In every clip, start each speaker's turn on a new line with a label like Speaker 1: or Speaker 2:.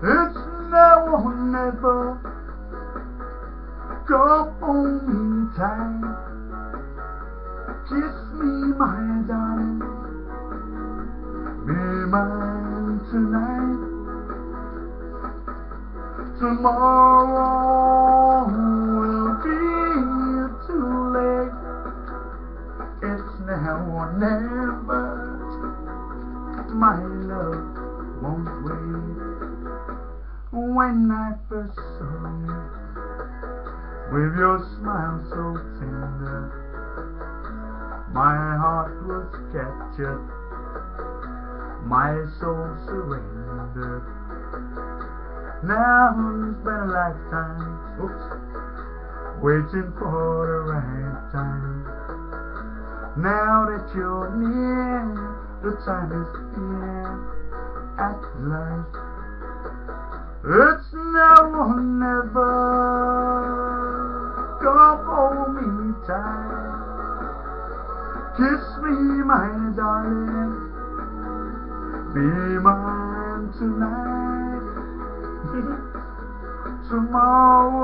Speaker 1: It's now or never. Go hold me tight. Kiss me, my darling. Be mine tonight. Tomorrow will be too late. It's now or never. My love won't wait. When I first saw you, with your smile so tender, my heart was captured, my soul surrendered. Now it's been a lifetime, waiting for the right time. Now that you're near, the time is here at last. It's now or never. Come hold me tight. Kiss me, my darling. Be mine tonight. Tomorrow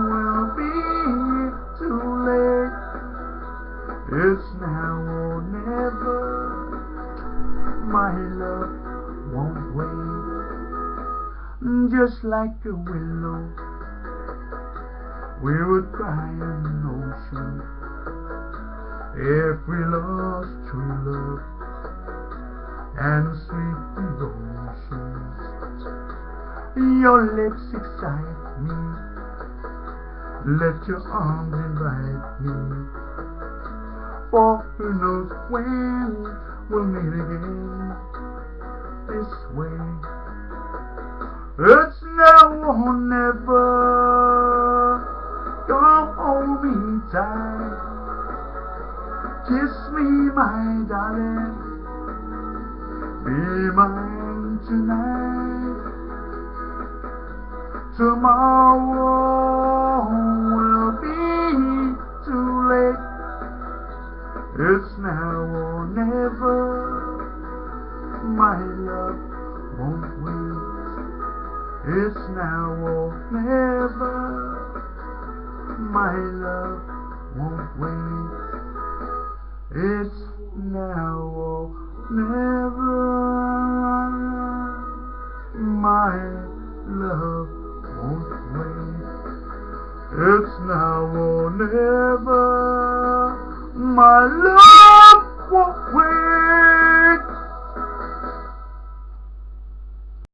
Speaker 1: will be too late. It's now or never. My love won't wait. Just like a willow, we would cry in the ocean if we lost true love and sweet devotions. Your lips excite me, let your arms invite me, for who knows when we'll meet again this way. It's now or never. Come hold me tight. Kiss me, my darling. Be mine tonight. Tomorrow will be too late. It's now or never. My love won't wait. It's now or never. My love won't wait. It's now or never. My love won't wait. It's now or never. My love